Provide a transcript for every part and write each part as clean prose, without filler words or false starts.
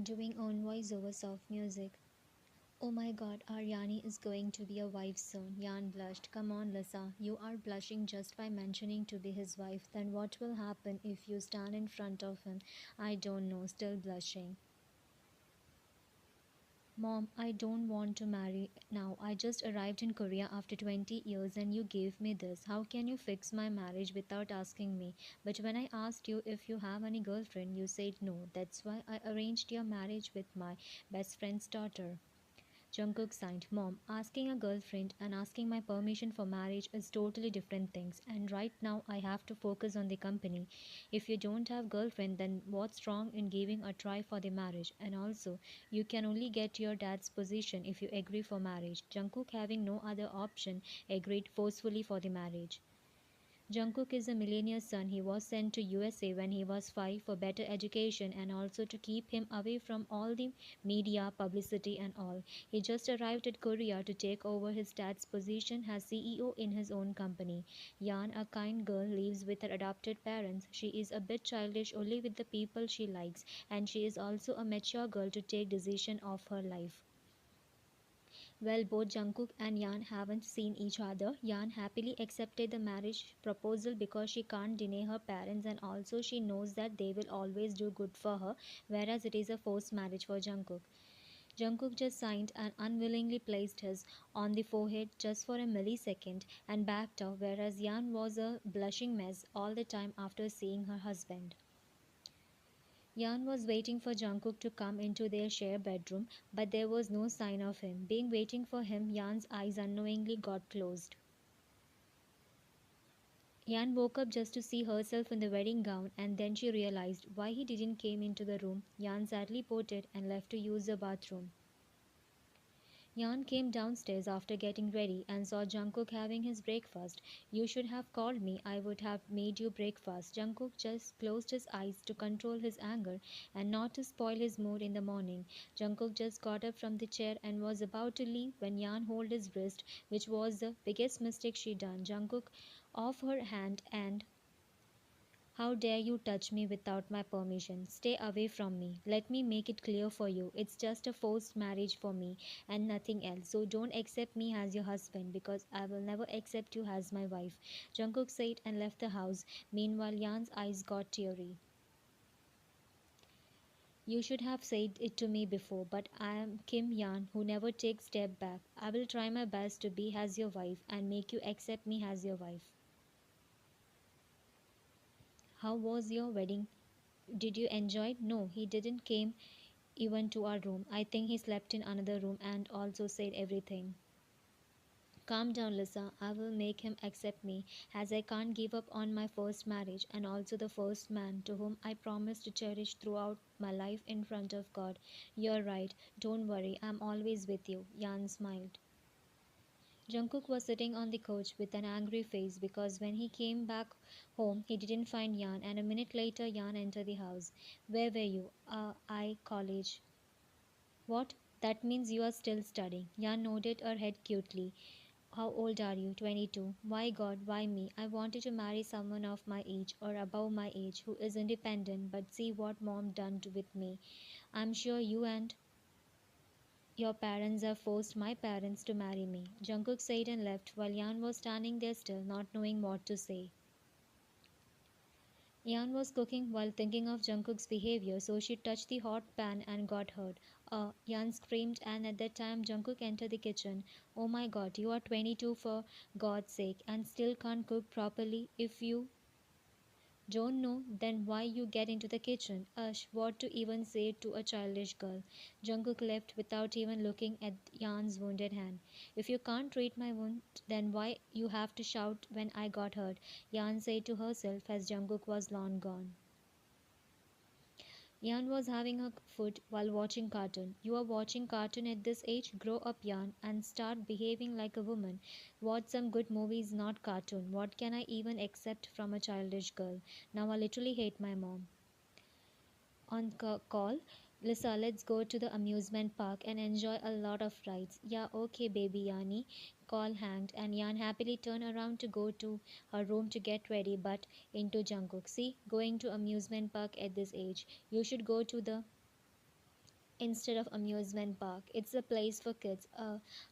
doing own voice over soft music. Oh my god, Aryani is going to be a wife soon. Yan blushed. Come on, Lisa. You are blushing just by mentioning to be his wife. Then what will happen if you stand in front of him? I don't know, still blushing. Mom, I don't want to marry now. I just arrived in Korea after 20 years and you gave me this. How can you fix my marriage without asking me? But when I asked you if you have any girlfriend, you said no. That's why I arranged your marriage with my best friend's daughter. Jungkook signed, Mom, asking a girlfriend and asking my permission for marriage is totally different things. And right now I have to focus on the company. If you don't have girlfriend, then what's wrong in giving a try for the marriage? And also, you can only get your dad's position if you agree for marriage. Jungkook, having no other option, agreed forcefully for the marriage. Jungkook is a millionaire's son. He was sent to USA when he was 5 for better education and also to keep him away from all the media, publicity and all. He just arrived at Korea to take over his dad's position as CEO in his own company. Yan, a kind girl, lives with her adopted parents. She is a bit childish only with the people she likes, and she is also a mature girl to take decision of her life. Well, both Jungkook and Yan haven't seen each other. Yan happily accepted the marriage proposal because she can't deny her parents and also she knows that they will always do good for her, whereas it is a forced marriage for Jungkook. Jungkook just signed and unwillingly placed his on the forehead just for a millisecond and backed off, whereas Yan was a blushing mess all the time after seeing her husband. Yan was waiting for Jungkook to come into their shared bedroom, but there was no sign of him. Being waiting for him, Yan's eyes unknowingly got closed. Yan woke up just to see herself in the wedding gown and then she realized why he didn't came into the room. Yan sadly potted and left to use the bathroom. Yan came downstairs after getting ready and saw Jungkook having his breakfast. You should have called me. I would have made you breakfast. Jungkook just closed his eyes to control his anger and not to spoil his mood in the morning. Jungkook just got up from the chair and was about to leave when Yan held his wrist, which was the biggest mistake she done. Jungkook off her hand and how dare you touch me without my permission? Stay away from me. Let me make it clear for you. It's just a forced marriage for me and nothing else. So don't accept me as your husband because I will never accept you as my wife. Jungkook said and left the house. Meanwhile, Yan's eyes got teary. You should have said it to me before, but I am Kim Yan who never takes step back. I will try my best to be as your wife and make you accept me as your wife. How was your wedding? Did you enjoy it? No, he didn't came even to our room. I think he slept in another room and also said everything. Calm down, Lisa. I will make him accept me, as I can't give up on my first marriage and also the first man to whom I promised to cherish throughout my life in front of God. You're right. Don't worry. I'm always with you. Yan smiled. Jungkook was sitting on the couch with an angry face because when he came back home, he didn't find Yan, and a minute later, Yan entered the house. Where were you? I, college. What? That means you are still studying. Yan nodded her head cutely. How old are you? 22. Why God, why me? I wanted to marry someone of my age or above my age who is independent, but see what mom done with me. I'm sure you and your parents have forced my parents to marry me. Jungkook said and left while Yan was standing there still, not knowing what to say. Yan was cooking while thinking of Jungkook's behavior, so she touched the hot pan and got hurt. Yan screamed, and at that time Jungkook entered the kitchen. Oh my god, you are 22 for God's sake and still can't cook properly. If you don't know, then why you get into the kitchen? Ush, what to even say to a childish girl? Jungkook left without even looking at Yan's wounded hand. If you can't treat my wound, then why you have to shout when I got hurt? Yan said to herself as Jungkook was long gone. Yan was having her food while watching cartoon. You are watching cartoon at this age? Grow up, Yan, and start behaving like a woman. Watch some good movies, not cartoon. What can I even accept from a childish girl? Now I literally hate my mom. On call, Lisa, let's go to the amusement park and enjoy a lot of rides. Yeah, okay, baby Yanni. Call hanged, and Yan happily turned around to go to her room to get ready, but into Jungkook. See, going to amusement park at this age. You should go to the instead of amusement park. It's a place for kids.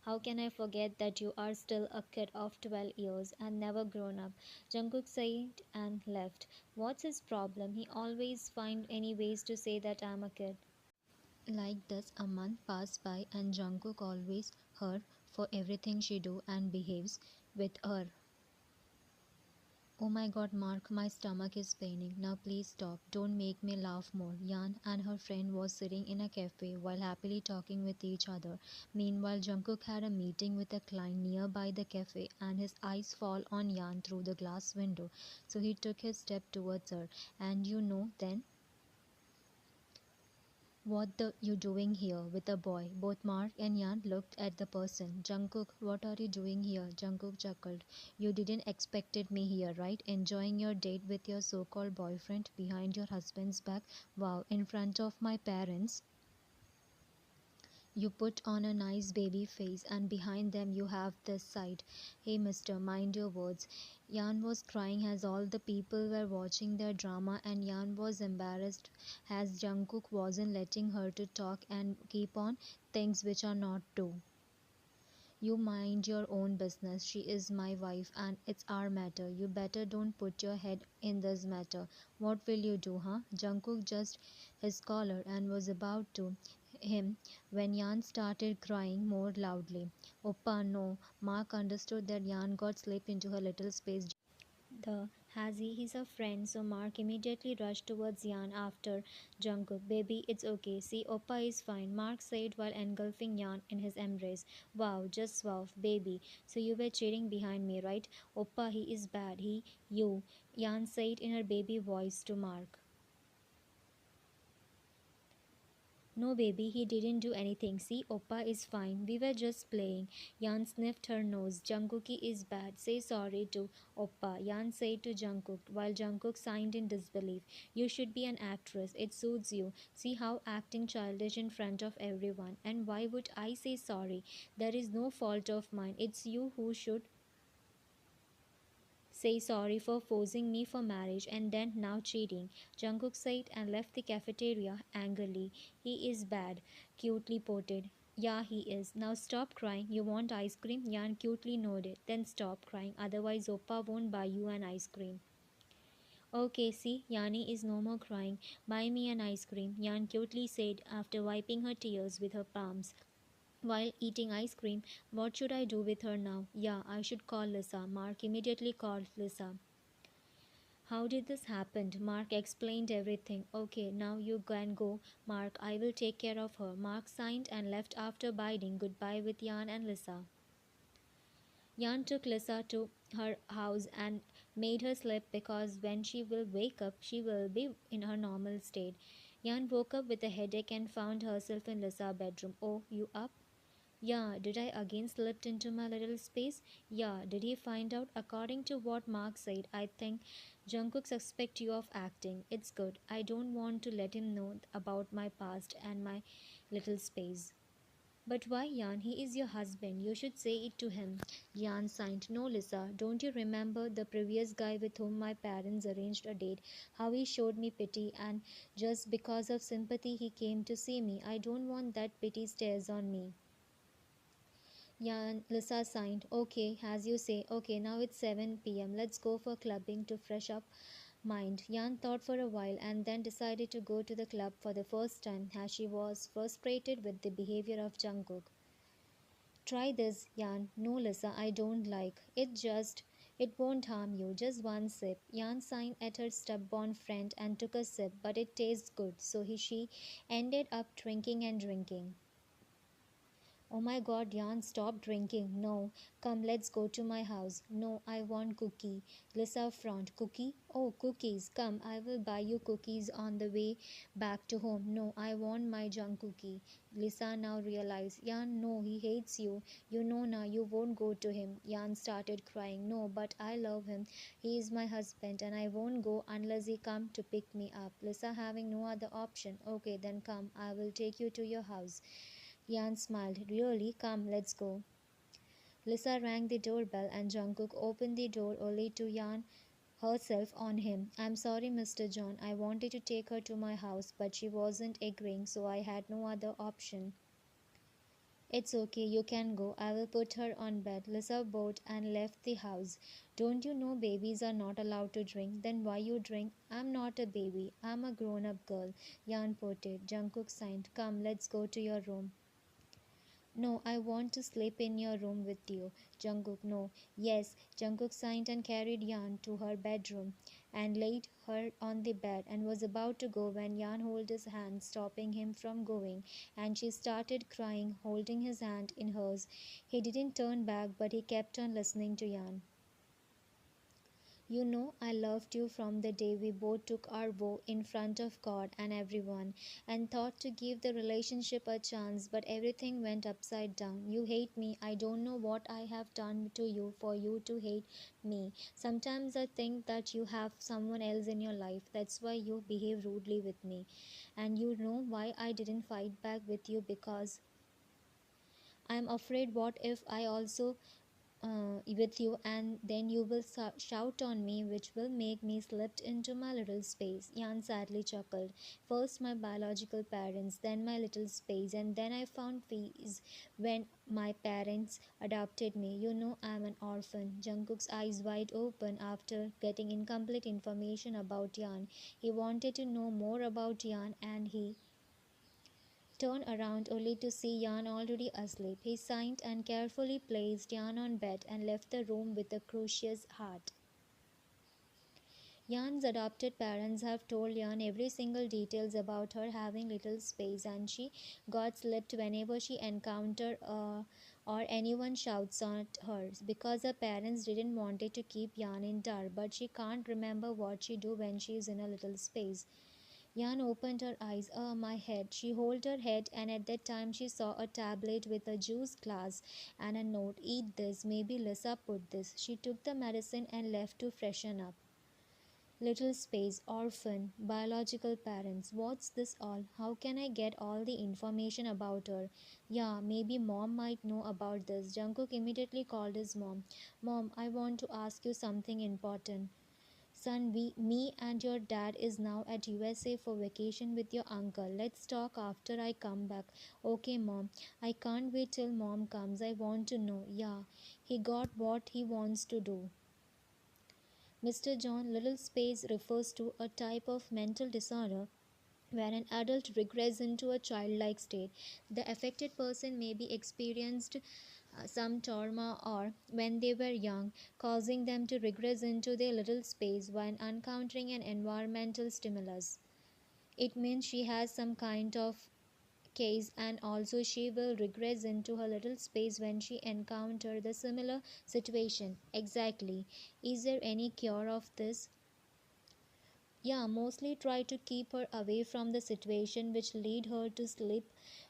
How can I forget that you are still a kid of 12 years and never grown up? Jungkook said and left. What's his problem? He always find any ways to say that I'm a kid. Like this, a month passed by and Jungkook always her for everything she do and behaves with her. Oh my god, Mark, my stomach is paining. Now please stop. Don't make me laugh more. Yan and her friend was sitting in a cafe while happily talking with each other. Meanwhile, Jungkook had a meeting with a client nearby the cafe and his eyes fall on Yan through the glass window. So he took his step towards her. And then what the you doing here with a boy? Both Mark and Yan looked at the person. Jungkook, what are you doing here? Jungkook chuckled. You didn't expected me here, right? Enjoying your date with your so-called boyfriend behind your husband's back? Wow, in front of my parents. You put on a nice baby face and behind them you have this side. Hey mister, mind your words. Yan was crying as all the people were watching their drama and Yan was embarrassed as Jungkook wasn't letting her to talk and keep on things which are not true. You mind your own business. She is my wife and it's our matter. You better don't put your head in this matter. What will you do, huh? Jungkook just his collar and was about to him when Yan started crying more loudly. Oppa, no. Mark understood that Yan got slipped into her little space. The has he's a friend, so Mark immediately rushed towards Yan after Jungkook. Baby, it's okay. See, Oppa is fine, Mark said while engulfing Yan in his embrace. Wow, just wow, baby. So you were cheating behind me, right? Oppa, he is bad. You, Yan said in her baby voice to Mark. No, baby, he didn't do anything. See, Oppa is fine. We were just playing. Yan sniffed her nose. Jungkookie is bad. Say sorry to Oppa, Yan said to Jungkook, while Jungkook signed in disbelief. You should be an actress. It suits you. See how acting childish in front of everyone. And why would I say sorry? There is no fault of mine. It's you who should say sorry for forcing me for marriage and then now cheating. Jungkook said and left the cafeteria angrily. He is bad, cutely potted. Yeah, he is. Now stop crying. You want ice cream? Yan cutely nodded. Then stop crying. Otherwise, Oppa won't buy you an ice cream. Okay, see, Yani is no more crying. Buy me an ice cream, Yan cutely said after wiping her tears with her palms. While eating ice cream, what should I do with her now? Yeah, I should call Lisa. Mark immediately called Lisa. How did this happen? Mark explained everything. Okay, now you can go, Mark. I will take care of her. Mark signed and left after bidding goodbye with Yan and Lisa. Yan took Lisa to her house and made her sleep because when she will wake up, she will be in her normal state. Yan woke up with a headache and found herself in Lisa's bedroom. Oh, you up? Yeah, did I again slipped into my little space? Yeah, did he find out? According to what Mark said, I think Jungkook suspect you of acting. It's good. I don't want to let him know about my past and my little space. But why, Yan? He is your husband. You should say it to him. Yan signed. No, Lisa. Don't you remember the previous guy with whom my parents arranged a date? How he showed me pity and just because of sympathy he came to see me. I don't want that pity stares on me. Yan, Lisa signed. Okay, as you say. Okay, now it's 7 p.m. Let's go for clubbing to fresh up mind. Yan thought for a while and then decided to go to the club for the first time as she was frustrated with the behavior of Jungkook. Try this, Yan. No, Lisa, I don't like. It won't harm you. Just one sip. Yan signed at her stubborn friend and took a sip, but it tastes good, so she ended up drinking and drinking. Oh my god, Jan, stop drinking. No. Come, let's go to my house. No, I want cookie. Lisa frowned. Cookie? Oh, cookies. Come, I will buy you cookies on the way back to home. No, I want my junk cookie. Lisa now realized. Jan, no, he hates you. You know now, you won't go to him. Jan started crying. No, but I love him. He is my husband and I won't go unless he come to pick me up. Lisa having no other option. Okay, then come. I will take you to your house. Yan smiled. Really? Come, let's go. Lisa rang the doorbell and Jungkook opened the door only to Yan. herself on him. I'm sorry, Mr. John. I wanted to take her to my house, but she wasn't agreeing, so I had no other option. It's okay, you can go. I will put her on bed. Lisa bowed and left the house. Don't you know babies are not allowed to drink? Then why you drink? I'm not a baby. I'm a grown up girl. Yan put it. Jungkook signed. Come, let's go to your room. No, I want to sleep in your room with you. Jungkook, no. Yes, Jungkook signed and carried Yan to her bedroom and laid her on the bed and was about to go when Yan held his hand, stopping him from going, and she started crying, holding his hand in hers. He didn't turn back, but he kept on listening to Yan. You know, I loved you from the day we both took our vow in front of God and everyone and thought to give the relationship a chance, but everything went upside down. You hate me. I don't know what I have done to you for you to hate me. Sometimes I think that you have someone else in your life. That's why you behave rudely with me. And you know why I didn't fight back with you, because I'm afraid what if I also with you, and then you will shout on me, which will make me slip into my little space. Jan sadly chuckled. First my biological parents, then my little space, and then I found peace when my parents adopted me. You know, I'm an orphan. Jungkook's eyes wide open after getting incomplete information about Jan. He wanted to know more about Jan, and he turned around only to see Jan already asleep. He signed and carefully placed Jan on bed and left the room with a curious heart. Jan's adopted parents have told Jan every single details about her having little space, and she got slipped whenever she encountered or anyone shouts at her, because her parents didn't want to keep Jan in dark, but she can't remember what she do when she is in a little space. Jan opened her eyes. My head. She held her head, and at that time she saw a tablet with a juice glass and a note. Eat this. Maybe Lisa put this. She took the medicine and left to freshen up. Little space, orphan, biological parents. What's this all? How can I get all the information about her? Yeah, maybe mom might know about this. Jungkook immediately called his mom. Mom, I want to ask you something important. Son, me and your dad is now at USA for vacation with your uncle. Let's talk after I come back. Okay, mom. I can't wait till mom comes. I want to know. Yeah, he got what he wants to do. Mr. John, little space refers to a type of mental disorder where an adult regrets into a childlike state. The affected person may be experienced some trauma or when they were young, causing them to regress into their little space when encountering an environmental stimulus. It means she has some kind of case, and also she will regress into her little space when she encounter the similar situation. Exactly. Is there any cure of this? Yeah, mostly try to keep her away from the situation which lead her to sleep,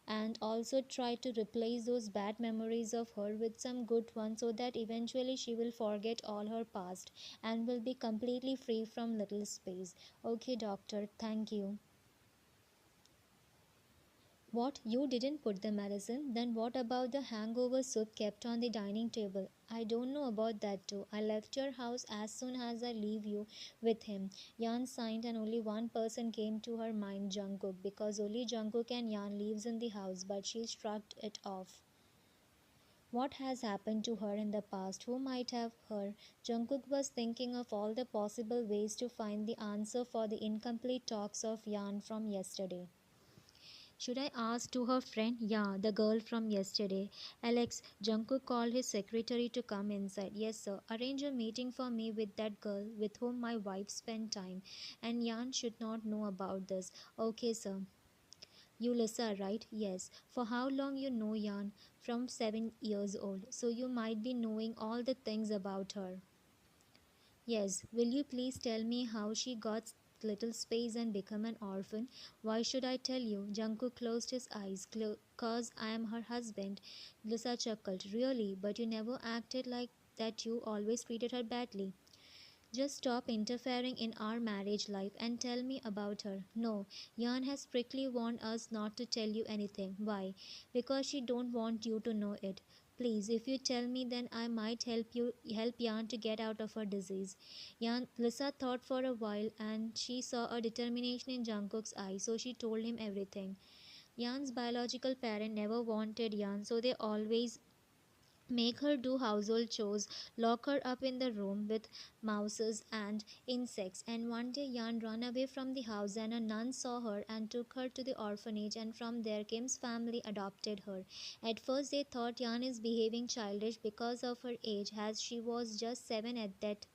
and also try to replace those bad memories of her with some good ones, so that eventually she will forget all her past and will be completely free from little space. Okay, doctor, thank you. What, you didn't put the medicine? Then what about the hangover soup kept on the dining table? I don't know about that too. I left your house as soon as I leave you with him. Yan signed, and only one person came to her mind, Jungkook, because only Jungkook and Yan lives in the house, but she shrugged it off. What has happened to her in the past? Who might have her? Jungkook was thinking of all the possible ways to find the answer for the incomplete talks of Yan from yesterday. Should I ask to her friend? Yeah, the girl from yesterday. Alex, Jungkook called his secretary to come inside. Yes, sir. Arrange a meeting for me with that girl with whom my wife spent time. And Yan should not know about this. Okay, sir. You Lisa, right? Yes. For how long you know Yan? From 7 years old. So you might be knowing all the things about her. Yes, will you please tell me how she got little space and become an orphan? Why should I tell you? Jungkook closed his eyes. Cause I am her husband. Lisa chuckled. Really? But you never acted like that, you always treated her badly. Just stop interfering in our marriage life and tell me about her. No, Yan has strictly warned us not to tell you anything. Why? Because she don't want you to know it. Please, if you tell me, then I might help Yan to get out of her disease. Lisa thought for a while and she saw a determination in Jungkook's eyes, so she told him everything. Yan's biological parent never wanted Yan, so they always make her do household chores, lock her up in the room with mouses and insects. And one day Yan ran away from the house, and a nun saw her and took her to the orphanage, and from there Kim's family adopted her. At first they thought Yan is behaving childish because of her age, as she was just 7 at that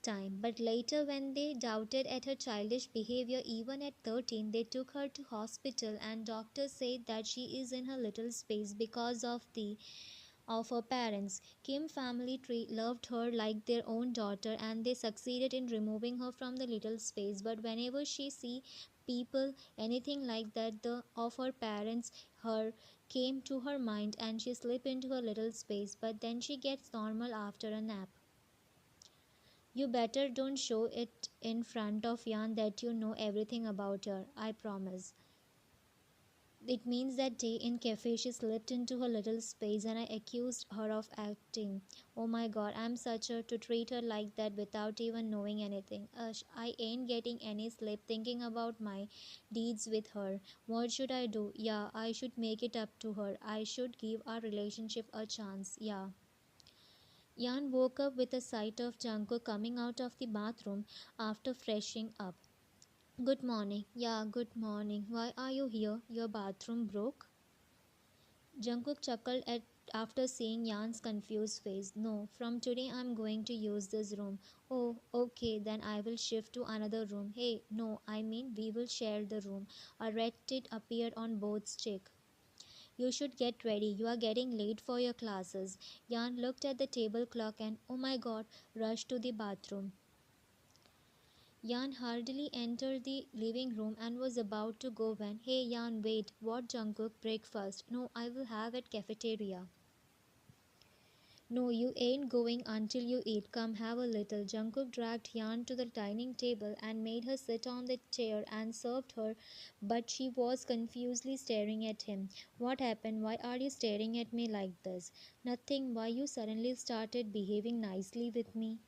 time. But later, when they doubted at her childish behavior even at 13, they took her to hospital, and doctors said that she is in her little space because of her parents. Kim family tree loved her like their own daughter, and they succeeded in removing her from the little space. But whenever she see people anything like that the of her parents, her came to her mind and she slipped into her little space. But then she gets normal after a nap. You better don't show it in front of Yan that you know everything about her, I promise. It means that day in cafe she slipped into her little space and I accused her of acting. Oh my god, I'm such a to treat her like that without even knowing anything. I ain't getting any sleep thinking about my deeds with her. What should I do? Yeah, I should make it up to her. I should give our relationship a chance. Yeah. Yan woke up with a sight of Jungkook coming out of the bathroom after freshening up. Good morning. Yeah, good morning. Why are you here? Your bathroom broke? Jungkook chuckled at after seeing Yan's confused face. No, from today I'm going to use this room. Oh, okay, then I will shift to another room. Hey, no, I mean we will share the room. A red tit appeared on both's cheek. You should get ready. You are getting late for your classes. Yan looked at the table clock and, oh my god, rushed to the bathroom. Yan hurriedly entered the living room and was about to go when, hey Yan, wait, what Jungkook breakfast? No, I will have at cafeteria. No, you ain't going until you eat. Come have a little. Jungkook dragged Yan to the dining table and made her sit on the chair and served her, but she was confusedly staring at him. What happened? Why are you staring at me like this? Nothing. Why you suddenly started behaving nicely with me?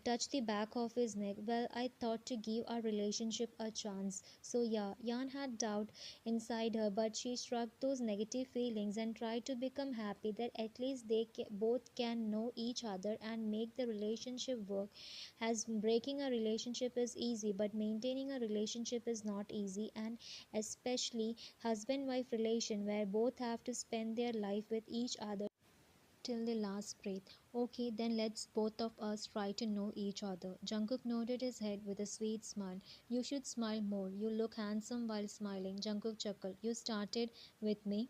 Touch the back of his neck. Well, I thought to give our relationship a chance. So, yeah, Yan had doubt inside her, but she shrugged those negative feelings and tried to become happy that at least both can know each other and make the relationship work. As breaking a relationship is easy, but maintaining a relationship is not easy, and especially husband wife relation where both have to spend their life with each other till the last breath. Okay, then let's both of us try to know each other. Jungkook nodded his head with a sweet smile. You should smile more. You look handsome while smiling. Jungkook chuckled. You started with me.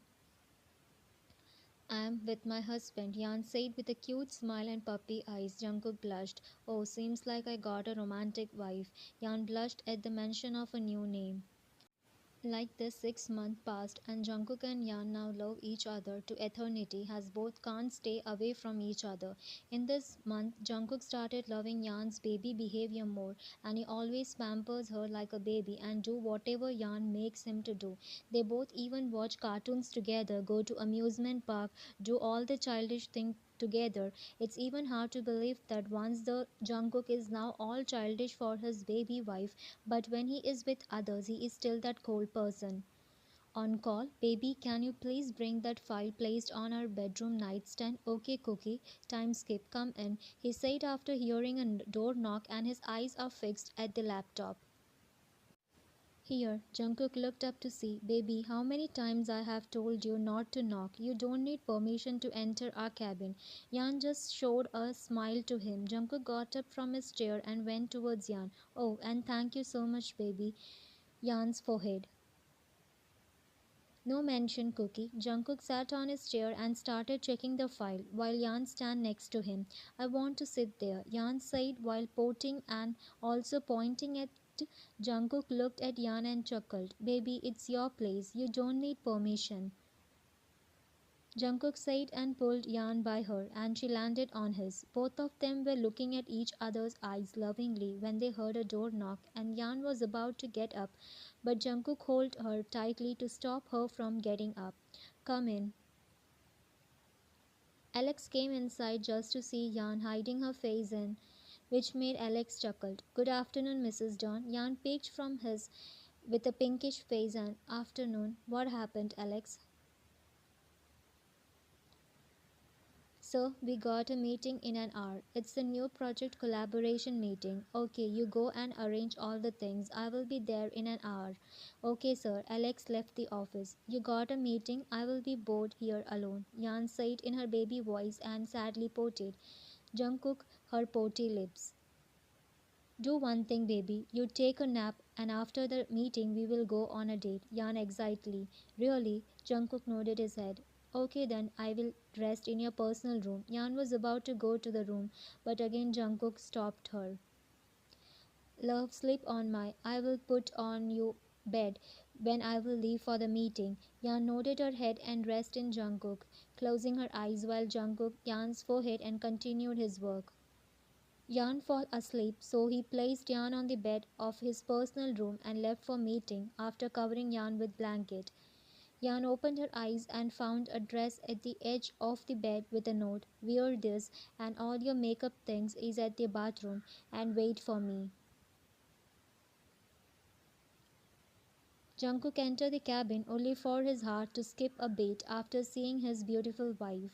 I'm with my husband, Yan said with a cute smile and puppy eyes. Jungkook blushed. Oh, seems like I got a romantic wife. Yan blushed at the mention of a new name. Like this, 6 months passed, and Jungkook and Yan now love each other to eternity, as both can't stay away from each other. In this month, Jungkook started loving Yan's baby behavior more, and he always pampers her like a baby and do whatever Yan makes him to do. They both even watch cartoons together, go to amusement park, do all the childish things together. It's even hard to believe that once the Jungkook is now all childish for his baby wife, but when he is with others, he is still that cold person. On call, baby, can you please bring that file placed on our bedroom nightstand? Okay, Cookie, time skip, come in, he said after hearing a door knock and his eyes are fixed at the laptop. Here, Jungkook looked up to see, baby, how many times I have told you not to knock. You don't need permission to enter our cabin. Yan just showed a smile to him. Jungkook got up from his chair and went towards Yan. Oh, and thank you so much, baby. Yan's forehead. No mention, Cookie. Jungkook sat on his chair and started checking the file while Yan stand next to him. I want to sit there, Yan said while pointing and also pointing at Jungkook looked at Yan and chuckled. Baby, it's your place. You don't need permission. Jungkook said and pulled Yan by her, and she landed on his. Both of them were looking at each other's eyes lovingly when they heard a door knock, and Yan was about to get up, but Jungkook held her tightly to stop her from getting up. Come in. Alex came inside just to see Yan hiding her face in, which made Alex chuckle. Good afternoon, Mrs. Dawn. Yan peeked from his with a pinkish face and afternoon. What happened, Alex? So, we got a meeting in an hour. It's the new project collaboration meeting. Okay, you go and arrange all the things. I will be there in an hour. Okay, sir. Alex left the office. You got a meeting? I will be bored here alone. Yan said in her baby voice and sadly pouted. Jungkook, her pouty lips. Do one thing, baby. You take a nap, and after the meeting, we will go on a date. Yan excitedly. Really? Jungkook nodded his head. Okay, then I will rest in your personal room. Yan was about to go to the room, but again Jungkook stopped her. Love, sleep on my. I will put on you bed when I will leave for the meeting. Yan nodded her head and rested in Jungkook, closing her eyes while Jungkook Yan's forehead and continued his work. Yan fell asleep, so he placed Yan on the bed of his personal room and left for meeting after covering Yan with blanket. Yan opened her eyes and found a dress at the edge of the bed with a note. Wear this and all your makeup things is at the bathroom and wait for me. Jungkook entered the cabin only for his heart to skip a beat after seeing his beautiful wife.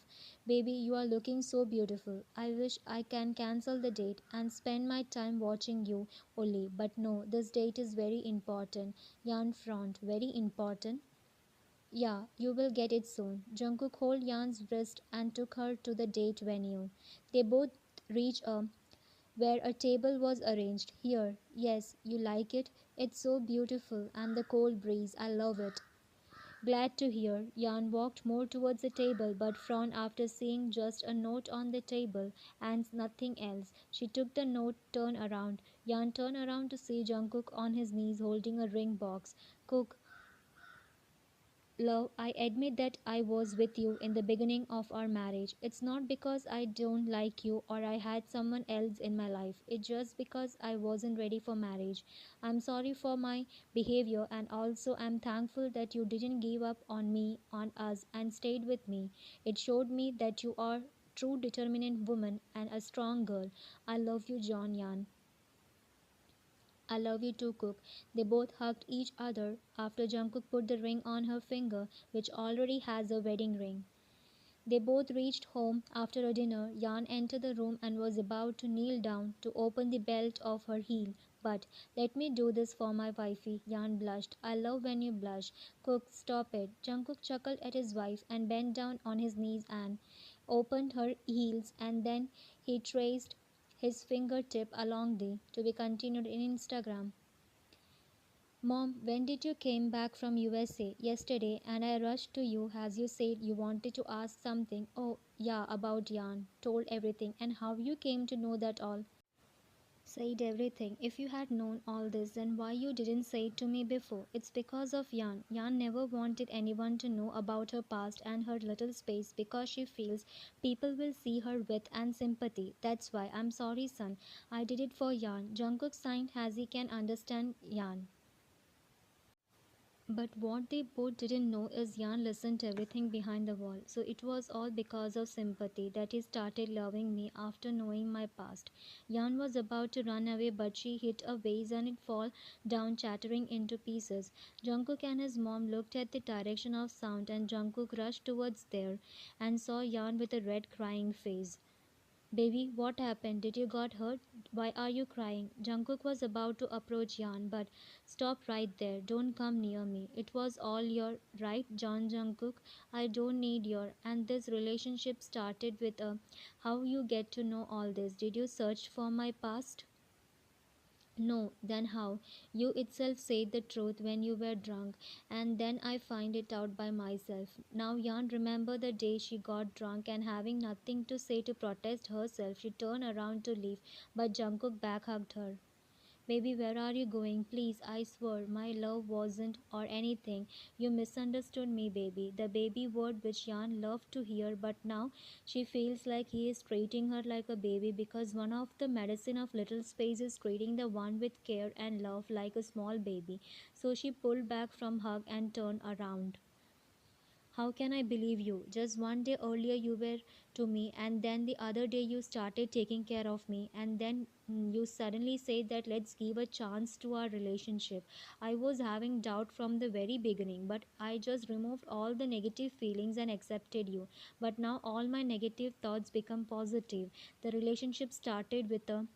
Baby, you are looking so beautiful. I wish I can cancel the date and spend my time watching you only. But no, this date is very important. Yan frowned. Very important? Yeah, you will get it soon. Jungkook held Yan's wrist and took her to the date venue. They both reached where a table was arranged. Here, yes, you like it? It's so beautiful, and the cold breeze, I love it. Glad to hear. Yan walked more towards the table but frowned after seeing just a note on the table and nothing else. She took the note, turned around. Yan turned around to see Jungkook on his knees holding a ring box. Cook, love, I admit that I was with you in the beginning of our marriage. It's not because I don't like you or I had someone else in my life. It's just because I wasn't ready for marriage. I'm sorry for my behavior and also I'm thankful that you didn't give up on me, on us, and stayed with me. It showed me that you are true determined woman and a strong girl. I love you, John Yan. I love you too, Cook. They both hugged each other after Jungkook put the ring on her finger, which already has a wedding ring. They both reached home after a dinner. Yan entered the room and was about to kneel down to open the belt of her heel. But let me do this for my wifey. Yan blushed. I love when you blush. Cook, stop it. Jungkook chuckled at his wife and bent down on his knees and opened her heels and then he traced his fingertip along the to be continued in Instagram. Mom, when did you came back from USA? Yesterday, and I rushed to you as you said you wanted to ask something. Oh, yeah, about Yan. Told everything and how you came to know that all. Said everything. If you had known all this, then why you didn't say it to me before? It's because of Yan. Yan never wanted anyone to know about her past and her little space because she feels people will see her with and sympathy. That's why. I'm sorry, son. I did it for Yan. Jungkook signed as he can understand Yan. But what they both didn't know is Yan listened to everything behind the wall. So it was all because of sympathy that he started loving me after knowing my past. Yan was about to run away, but she hit a vase and it fell down, shattering into pieces. Jungkook and his mom looked at the direction of sound, and Jungkook rushed towards there and saw Yan with a red, crying face. Baby, what happened? Did you got hurt? Why are you crying? Jungkook was about to approach Yan, but stop right there. Don't come near me. It was all your right, John Jungkook. I don't need your. And this relationship started with a how you get to know all this. Did you search for my past? No, then how? You itself said the truth when you were drunk, and then I find it out by myself. Now Yan remember the day she got drunk and having nothing to say to protest herself, she turned around to leave, but Jungkook back hugged her. Baby, where are you going? Please, I swear, my love wasn't or anything. You misunderstood me, baby. The baby word which Jan loved to hear, but now she feels like he is treating her like a baby because one of the medicine of little space is treating the one with care and love like a small baby. So she pulled back from hug and turned around. How can I believe you? Just one day earlier you were to me, and then the other day you started taking care of me, and then you suddenly said that let's give a chance to our relationship. I was having doubt from the very beginning, but I just removed all the negative feelings and accepted you. But now all my negative thoughts become positive. The relationship started with a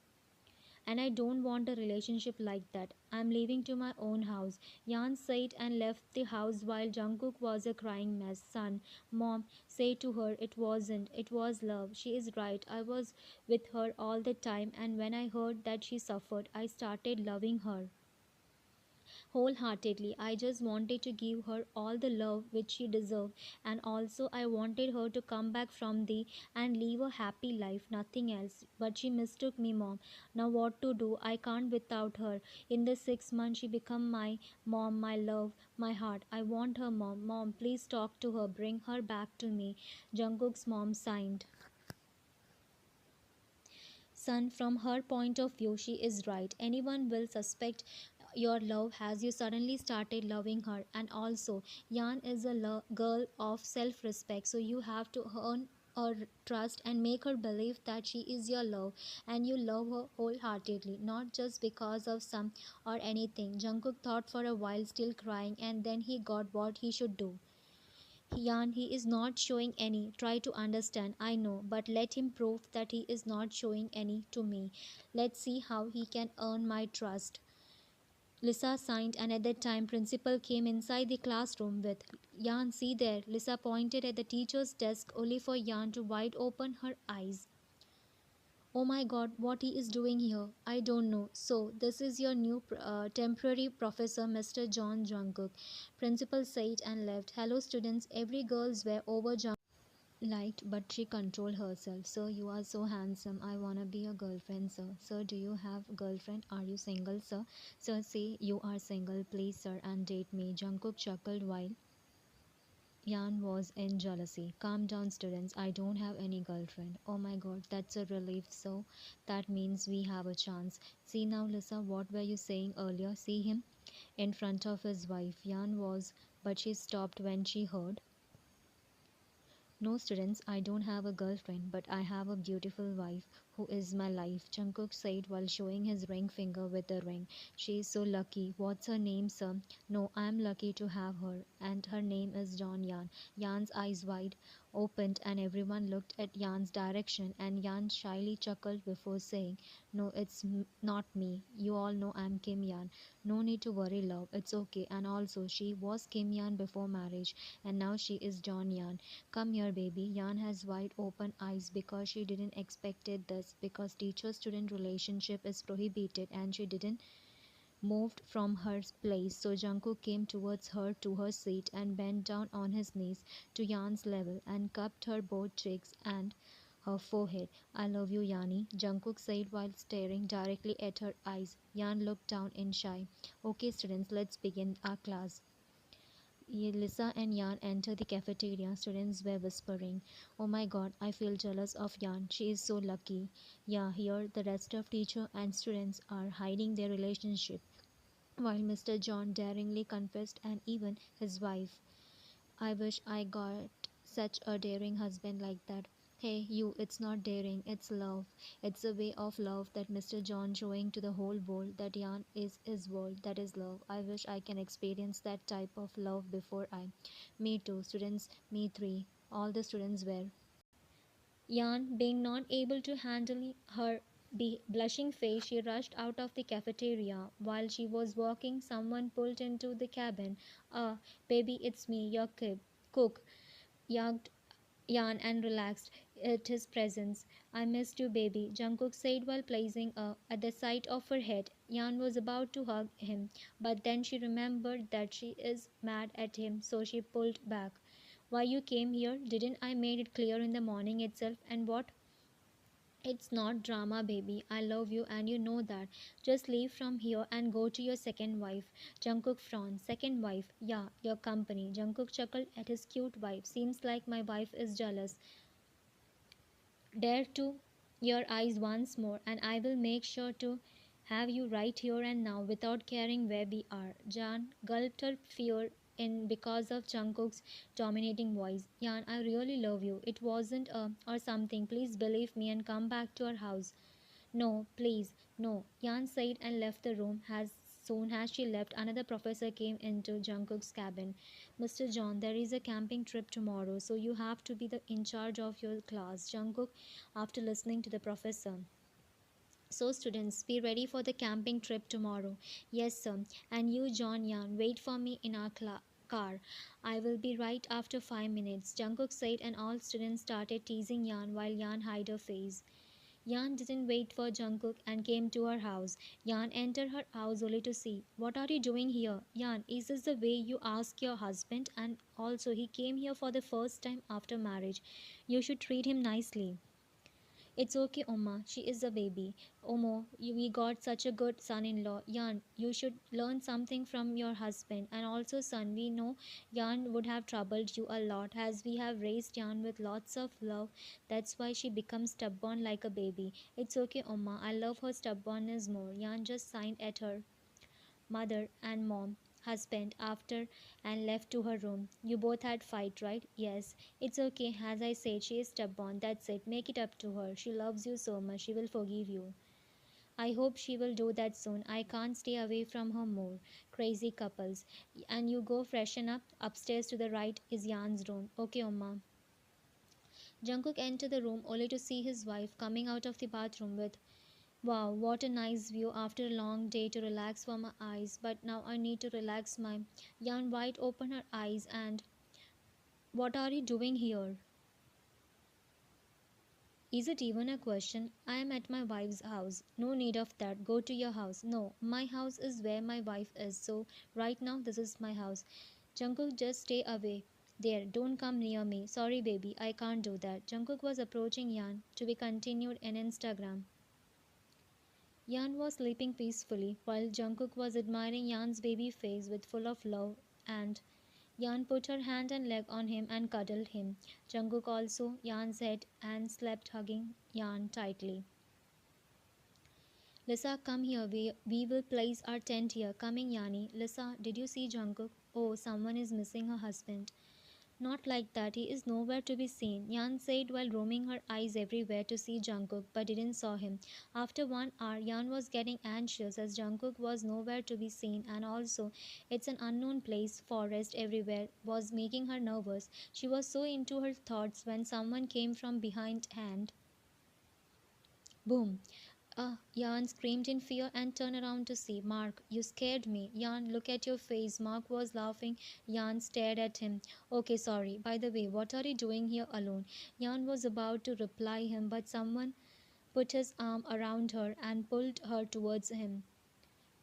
and I don't want a relationship like that. I'm leaving to my own house. Jan said and left the house while Jungkook was a crying mess. Son, mom, say to her it wasn't. It was love. She is right. I was with her all the time, and when I heard that she suffered, I started loving her wholeheartedly. I just wanted to give her all the love which she deserved, and also I wanted her to come back from the and live a happy life, nothing else. But she mistook me, mom. Now what to do? I can't without her. In the 6 months, she become my mom, my love, my heart. I want her, mom. Mom, please talk to her. Bring her back to me. Jungkook's mom signed. Son, from her point of view, she is right. Anyone will suspect your love has you suddenly started loving her. And also, Yan is a girl of self respect, so you have to earn her trust and make her believe that she is your love and you love her wholeheartedly, not just because of some or anything. Jungkook thought for a while, still crying, and then he got what he should do. Yan, he is not showing any. Try to understand, I know, but let him prove that he is not showing any to me. Let's see how he can earn my trust. Lisa signed, and at that time, principal came inside the classroom with Yan. See there. Lisa pointed at the teacher's desk, only for Yan to wide open her eyes. Oh my god, what he is doing here? I don't know. So, this is your new temporary professor, Mr. John Jungkook. Principal said and left. Hello, students. Every girls were over liked, but she controlled herself. Sir, you are so handsome. I wanna be your girlfriend, sir. Sir, do you have a girlfriend? Are you single, sir? Sir, say you are single, please, sir, and date me. Jungkook chuckled while Yan was in jealousy. Calm down, students. I don't have any girlfriend. Oh my god, that's a relief. So that means we have a chance. See now, Lisa, what were you saying earlier? See him in front of his wife. Yan was, but she stopped when she heard. No, students, I don't have a girlfriend, but I have a beautiful wife who is my life, Jungkook said while showing his ring finger with the ring. She is so lucky. What's her name, sir? No, I'm lucky to have her, and her name is John Yan. Yan's eyes wide opened, and everyone looked at Yan's direction, and Yan shyly chuckled before saying, no, it's not me. You all know I'm Kim Yan. No need to worry, love. It's okay. And also, she was Kim Yan before marriage, and now she is John Yan. Come here, baby. Yan has wide open eyes because she didn't expected this because teacher-student relationship is prohibited and she didn't moved from her place. So Jungkook came towards her to her seat and bent down on his knees to Yan's level and cupped her both cheeks and her forehead. I love you, Yani, Jungkook said while staring directly at her eyes. Yan looked down in shy. Okay, students, let's begin our class. Lisa and Yan entered the cafeteria. Students were whispering, oh my god, I feel jealous of Yan. She is so lucky. Yeah, here the rest of teacher and students are hiding their relationship. While Mr. John daringly confessed and even his wife. I wish I got such a daring husband like that. Hey, you, it's not daring, it's love. It's a way of love that Mr. John showing to the whole world that Yan is his world, that is love. I wish I can experience that type of love before I. Me too, students, me three. All the students were. Yan, being not able to handle her blushing face, she rushed out of the cafeteria. While she was walking, someone pulled into the cabin. Ah, baby, it's me, your cook. Yanked Yan and relaxed at his presence. I missed you, baby, Jungkook said while placing at the side of her head. Yan was about to hug him, but then she remembered that she is mad at him, so she pulled back. Why you came here? Didn't I made it clear in the morning itself? And what? It's not drama, baby. I love you and you know that. Just leave from here and go to your second wife. Jungkook frowned. Second wife? Yeah, your company. Jungkook chuckled at his cute wife. Seems like my wife is jealous. Dare to your eyes once more, and I will make sure to have you right here and now without caring where we are. Jan gulped her fear in because of Jungkook's dominating voice. Jan, I really love you. It wasn't a or something. Please believe me and come back to our house. No, please, no. Jan said and left the room. As soon as she left, another professor came into Jungkook's cabin. Mr. John, there is a camping trip tomorrow, so you have to be the in charge of your class. Jungkook, after listening to the professor. So, students, be ready for the camping trip tomorrow. Yes, sir. And you, John Yan, wait for me in our car. I will be right after 5 minutes. Jungkook said, and all students started teasing Yan while Yan hid her face. Yan didn't wait for Jungkook and came to her house. Yan entered her house only to see, what are you doing here? Yan, is this the way you ask your husband? And also, he came here for the first time after marriage. You should treat him nicely. It's okay, Oma. She is a baby. Omo, we got such a good son in law. Yan, you should learn something from your husband. And also, son, we know Yan would have troubled you a lot as we have raised Yan with lots of love. That's why she becomes stubborn like a baby. It's okay, Oma. I love her stubbornness more. Yan just signed at her mother and mom husband after and left to her room. You both had fight, right? Yes. It's okay. As I said, she is stubborn. That's it. Make it up to her. She loves you so much. She will forgive you. I hope she will do that soon. I can't stay away from her more. Crazy couples. And you go freshen up. Upstairs to the right is Jan's room. Okay, Oma. Jungkook entered the room only to see his wife coming out of the bathroom with, wow, what a nice view after a long day to relax for my eyes. But now I need to relax my. Yan wide open her eyes and, what are you doing here? Is it even a question? I am at my wife's house. No need of that. Go to your house. No, my house is where my wife is. So right now this is my house. Jungkook, just stay away. There, don't come near me. Sorry baby, I can't do that. Jungkook was approaching Yan to be continued in Instagram. Yan was sleeping peacefully while Jungkook was admiring Yan's baby face with full of love, and Yan put her hand and leg on him and cuddled him. Jungkook also Yan's head and slept hugging Yan tightly. Lisa, come here. We will place our tent here. Coming, Yanni. Lisa, did you see Jungkook? Oh, someone is missing her husband. Not like that, he is nowhere to be seen, Yan said while roaming her eyes everywhere to see Jungkook but didn't saw him. After 1 hour, Yan was getting anxious as Jungkook was nowhere to be seen and also it's an unknown place, forest everywhere was making her nervous. She was so into her thoughts when someone came from behind and boom. Jan screamed in fear and turned around to see Mark. You scared me. Jan, look at your face. Mark was laughing. Jan stared at him. Okay, sorry. By the way, what are you doing here alone? Jan was about to reply him, but someone put his arm around her and pulled her towards him.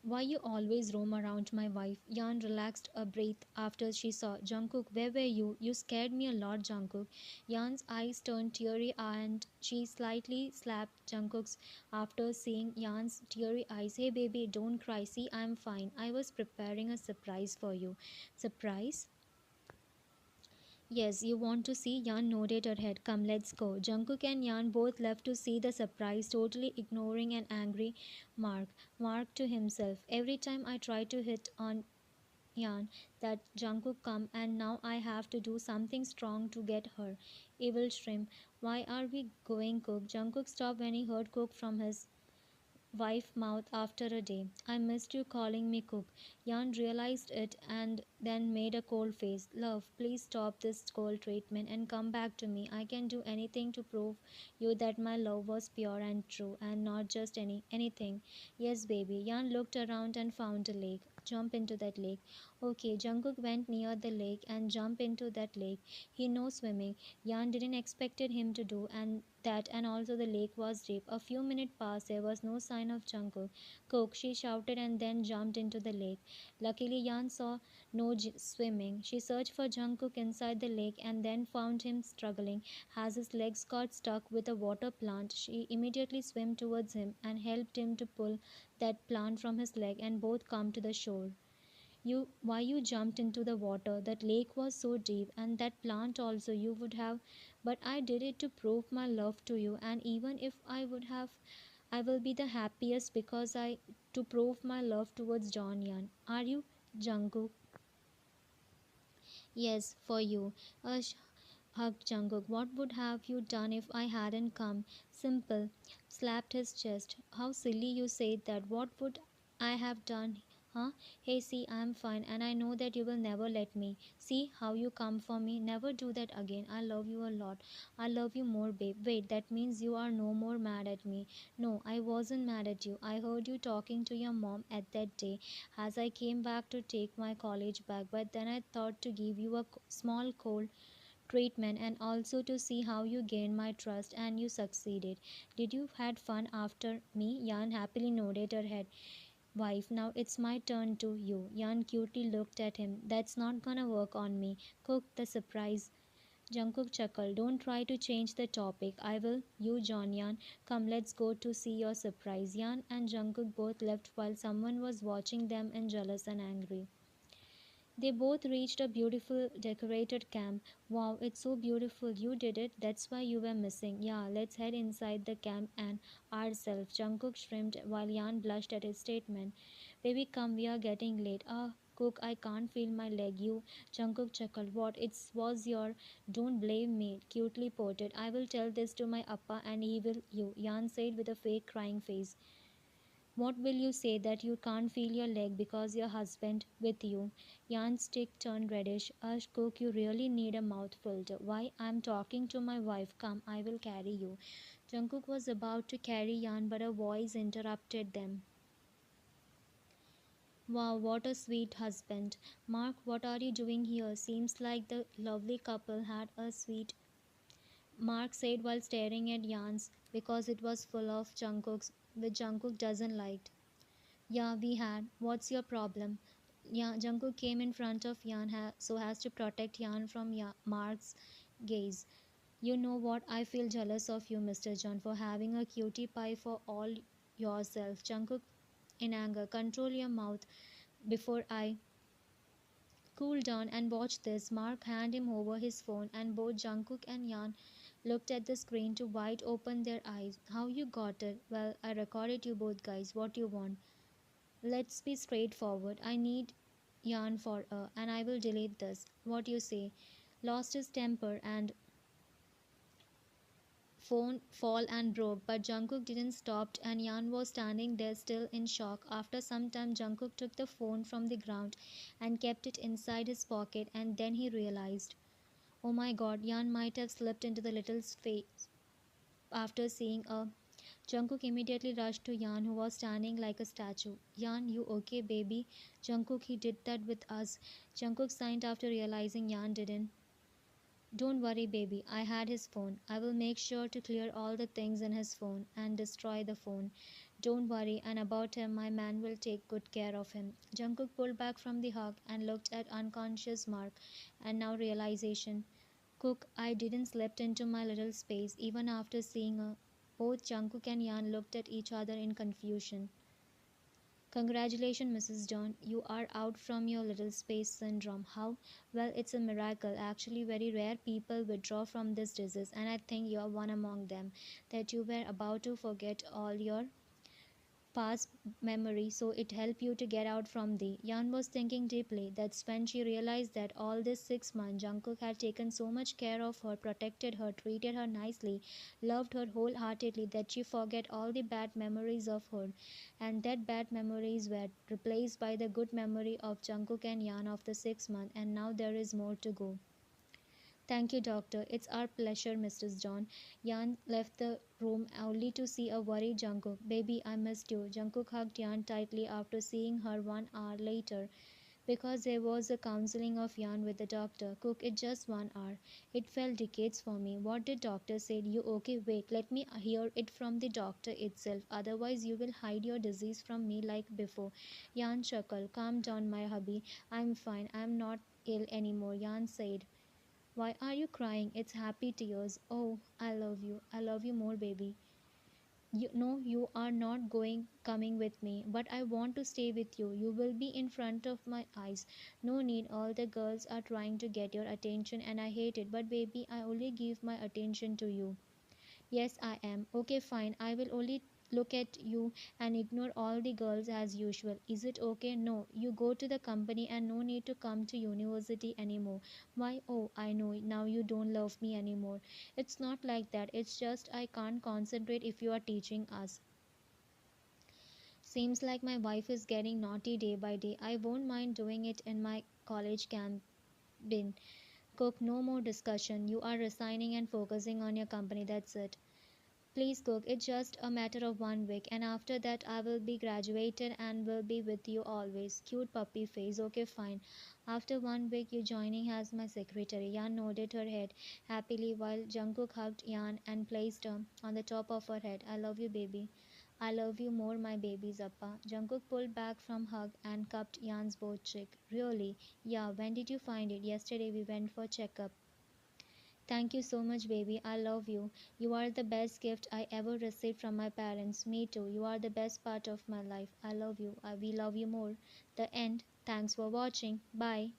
Why you always roam around my wife? Yan relaxed a breath after she saw Jungkook. Where were you? You scared me a lot, Jungkook. Yan's eyes turned teary and she slightly slapped Jungkook's after seeing Yan's teary eyes. Hey baby, don't cry. See, I'm fine. I was preparing a surprise for you. Surprise? Yes, you want to see? Yan nodded her head. Come, let's go. Jungkook and Yan both left to see the surprise, totally ignoring an angry Mark. Mark to himself. Every time I try to hit on Yan, that Jungkook come and now I have to do something strong to get her. Evil shrimp. Why are we going cook? Jungkook stopped when he heard cook from his wife mouth after a day. I missed you calling me cook. Jan realized it and then made a cold face. Love, please stop this cold treatment and come back to me. I can do anything to prove you that my love was pure and true and not just anything. Yes, baby. Jan looked around and found a lake. Jump into that lake. Okay, Jungkook went near the lake and jumped into that lake. He knows swimming. Jan didn't expected him to do and that, and also the lake was deep. A few minutes passed, there was no sign of Jungkook. Cook, she shouted and then jumped into the lake. Luckily, Yan saw no swimming. She searched for Jungkook inside the lake and then found him struggling as his legs got stuck with a water plant. She immediately swam towards him and helped him to pull that plant from his leg and both come to the shore. You why you jumped into the water? That lake was so deep, and that plant also you would have, but I did it to prove my love to you, and even if I would have, I will be the happiest because I to prove my love towards John Yan. Are you, Jungkook? Yes, for you. Hugged Jungkook. What would have you done if I hadn't come? Simple. Slapped his chest. How silly you said that. What would I have done? Huh? Hey, see, I'm fine, and I know that you will never let me. See how you come for me? Never do that again. I love you a lot. I love you more, babe. Wait, that means you are no more mad at me. No, I wasn't mad at you. I heard you talking to your mom at that day as I came back to take my college bag, but then I thought to give you a small cold treatment and also to see how you gained my trust, and you succeeded. Did you had fun after me? Yan happily nodded her head. Wife, now it's my turn to you. Yan cutely looked at him. That's not gonna work on me. Cook the surprise. Jungkook chuckled. Don't try to change the topic. I will. You, John Yan. Come, let's go to see your surprise. Yan and Jungkook both left while someone was watching them and jealous and angry. They both reached a beautiful decorated camp. Wow, it's so beautiful. You did it. That's why you were missing. Yeah, let's head inside the camp and ourselves. Jungkook shrimped while Yan blushed at his statement. Baby, come, we are getting late. Ah, Cook, I can't feel my leg. You, Jungkook chuckled. What? It was your. Don't blame me. Cutely ported. I will tell this to my appa and he will. You, Yan said with a fake crying face. What will you say that you can't feel your leg because your husband with you? Jan's stick turned reddish. Ash Cook, you really need a mouth filter. Why? I'm talking to my wife. Come, I will carry you. Jungkook was about to carry Jan, but a voice interrupted them. Wow, what a sweet husband. Mark, what are you doing here? Seems like the lovely couple had a sweet. Mark said while staring at Jan's because it was full of Jungkooks, which Jungkook doesn't like. Yeah, we had. What's your problem? Yeah, Jungkook came in front of Yan so as to protect Yan from Mark's gaze. You know what? I feel jealous of you, Mr. John, for having a cutie pie for all yourself. Jungkook in anger. Control your mouth before I cool down and watch this. Mark handed him over his phone and both Jungkook and Yan looked at the screen to wide open their eyes. How you got it? Well, I recorded you both guys. What you want? Let's be straightforward. I need yarn for and I will delete this. What you say? Lost his temper and phone fall and broke, but Jungkook didn't stop and Yan was standing there still in shock. After some time Jungkook took the phone from the ground and kept it inside his pocket and then he realized, oh my god, Yan might have slipped into the little space after seeing a Jungkook immediately rushed to Yan, who was standing like a statue. Yan, you okay, baby? Jungkook, he did that with us. Jungkook signed after realizing Yan didn't. Don't worry, baby. I had his phone. I will make sure to clear all the things in his phone and destroy the phone. Don't worry, and about him, my man will take good care of him. Jungkook pulled back from the hug and looked at unconscious Mark, and now realization. Cook, I didn't slip into my little space even after seeing her. Both Jungkook and Yan looked at each other in confusion. Congratulations, Mrs. John. You are out from your little space syndrome. How? Well, it's a miracle. Actually, very rare people withdraw from this disease, and I think you're one among them. That you were about to forget all your past memory, so it helped you to get out from the. Yan was thinking deeply. That's when she realized that all this 6 months Jungkook had taken so much care of her, protected her, treated her nicely, loved her wholeheartedly that she forget all the bad memories of her, and that bad memories were replaced by the good memory of Jungkook and Yan of the 6 months, and now there is more to go. Thank you, doctor. It's our pleasure, Mrs. John. Yan left the room only to see a worried Jungkook. Baby, I missed you. Jungkook hugged Yan tightly after seeing her 1 hour later. Because there was a counseling of Jan with the doctor. Cook it just 1 hour. It felt decades for me. What did doctor said? You okay? Wait, let me hear it from the doctor itself. Otherwise you will hide your disease from me like before. Jan chuckled. Calm down, my hubby. I'm fine. I'm not ill anymore. Jan said. Why are you crying? It's happy tears. Oh, I love you. I love you more, baby. You know you are not going coming with me, but I want to stay with you. You will be in front of my eyes. No need, all the girls are trying to get your attention and I hate it, but baby, I only give my attention to you. Yes, I am. Okay, fine. I will only look at you and ignore all the girls as usual. Is it okay? No. You go to the company and no need to come to university anymore. Why? Oh, I know. Now you don't love me anymore. It's not like that. It's just I can't concentrate if you are teaching us. Seems like my wife is getting naughty day by day. I won't mind doing it in my college campaign. Cook, no more discussion. You are resigning and focusing on your company. That's it. Please, Cook, it's just a matter of 1 week, and after that, I will be graduated and will be with you always. Cute puppy face, okay, fine. After 1 week, you joining as my secretary. Yan nodded her head happily while Jungkook hugged Yan and placed her on the top of her head. I love you, baby. I love you more, my baby Zappa. Jungkook pulled back from hug and cupped Yan's both cheek. Really? Yeah, when did you find it? Yesterday we went for checkup. Thank you so much, baby. I love you. You are the best gift I ever received from my parents. Me too. You are the best part of my life. I love you. We love you more. The end. Thanks for watching. Bye.